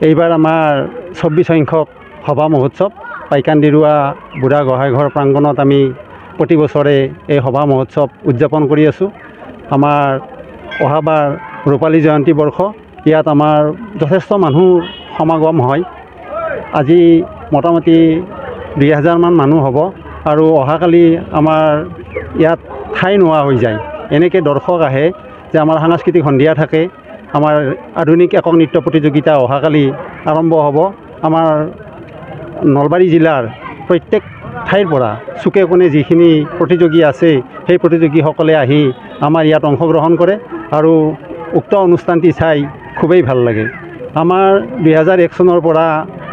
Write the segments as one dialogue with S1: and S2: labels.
S1: এইবাৰ আমাৰ 24 সংখ্যক সভা মহোৎসৱ পাইকান্দিৰুৱা বুঢ়া গোহাঁইঘৰ প্ৰাংগণত আমি প্ৰতি বছৰে এই সভা মহোৎসৱ উদযাপন কৰি আছোঁ। আমাৰ অহাবাৰ ৰূপালী জয়ন্তী বৰ্ষ, ইয়াত আমাৰ যথেষ্ট মানুহ সমাগম হয়। আজি মোটামুটি 2000 মান মানুহ হ'ব আৰু অহাকালি আমাৰ ইয়াত ঠাই নোহোৱা হৈ যায়। এনেকৈ দৰ্শক আহে যে আমাৰ সাংস্কৃতিক সন্ধিয়া থাকে, আমাৰ আধুনিক একক নৃত্য প্ৰতিযোগিতা অহাকালি আৰম্ভ হ'ব। আমাৰ নলবাৰী জিলাৰ প্ৰত্যেক ঠাইৰ পৰা চুকে কোণে যিখিনি প্ৰতিযোগী আছে সেই প্ৰতিযোগীসকলে আহি আমাৰ ইয়াত অংশগ্ৰহণ কৰে আৰু উক্ত অনুষ্ঠানটি চাই খুবেই ভাল লাগে। আমাৰ 2001 চনৰ পৰা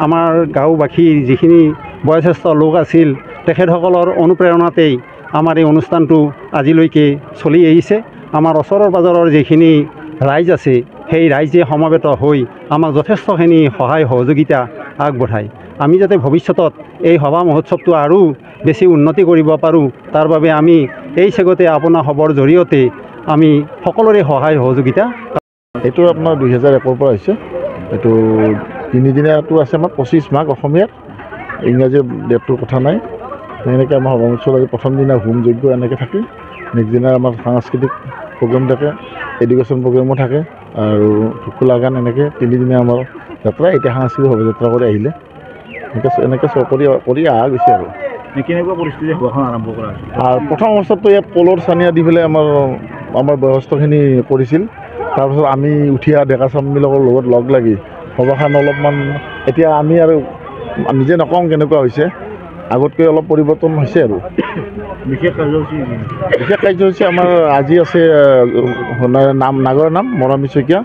S1: আমাৰ গাঁওবাসীৰ যিখিনি বয়োজ্যেষ্ঠ লোক আছিল তেখেতসকলৰ অনুপ্ৰেৰণাতেই আমাৰ এই অনুষ্ঠানটো আজিলৈকে চলি আহিছে। আমাৰ ওচৰৰ পাজৰৰ যিখিনি ৰাইজ আছে সেই ৰাইজে সমবেত হৈ আমাক যথেষ্টখিনি সহায় সহযোগিতা আগবঢ়ায়। আমি যাতে ভৱিষ্যতত এই সভা মহোৎসৱটো আৰু বেছি উন্নতি কৰিব পাৰোঁ, তাৰ বাবে আমি এই চেগতে আপোনাৰ খবৰ জৰিয়তে আমি সকলোৰে সহায় সহযোগিতা।
S2: এইটো আপোনাৰ 2001 পৰা হৈছে। এইটো তিনিদিনীয়াটো আছে আমাৰ 25 মাঘ অসমীয়াৰ, ইংৰাজী ডেটটোৰ কথা নাই। এনেকৈ আমাৰ সভা মহোৎসৱ আজি প্ৰথম দিনা হোম যজ্ঞ এনেকৈ থাকে, নেক্সট দিনা আমাৰ সাংস্কৃতিক প্ৰগ্ৰেম থাকে, এডুকেশ্যন প্ৰগ্ৰেমো থাকে আৰু ঢুকুলা গান, এনেকৈ তিনিদিনীয়া আমাৰ যাত্ৰা। এতিয়া সাংস্কৃতিক শোভাযাত্ৰা কৰি আহিলে এনেকৈ কৰি অহা গৈছে আৰু।
S3: কেনেকুৱা পৰিস্থিতি সভাখন আৰম্ভ কৰা হৈছিল?
S2: প্ৰথম অৱস্থাততো ইয়াত পলৰ চানিয়া দি পেলাই আমাৰ বয়সস্থখিনি কৰিছিল। তাৰপিছত আমি উঠি অহা ডেকা চামবিলাকৰ লগত লগ লাগি সভাখন অলপমান, এতিয়া আমি আৰু নিজে নকওঁ কেনেকুৱা হৈছে, আগতকৈ অলপ পৰিৱৰ্তন হৈছে আৰু।
S3: বিশেষ
S2: কাৰ্যসূচী আমাৰ আজি আছে নাগৰ নাম মৰমী শইকীয়া,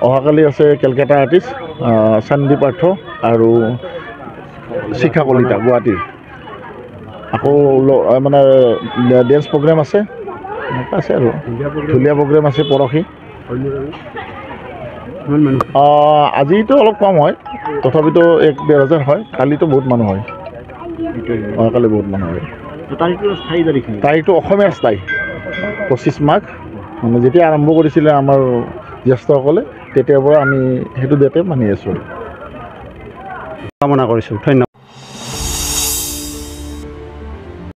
S2: অহাকালি আছে কেলকাতা আৰ্টিষ্ট চান্দি পাৰ্থ আৰু শিখা কলিতা গুৱাহাটীৰ। আকৌ মানে ডেন্স প্ৰগ্ৰেম আছে, এনেকুৱা আছে আৰু ঢুলীয়া প্ৰগ্ৰেম আছে পৰহি। আজিতো অলপ কম হয়, তথাপিতো 1-1,500 হয়। কালিতো বহুত মানুহ হয়, কালি বহুত মানুহ হয়। তাৰিখটো অসমীয়াৰ স্থায়ী 25 মাঘ, মানে যেতিয়া আৰম্ভ কৰিছিলে আমাৰ জ্যেষ্ঠসকলে তেতিয়াৰ পৰা আমি সেইটো ডেটে মানি আছোঁ।
S1: কামনা কৰিছোঁ। ধন্যবাদ।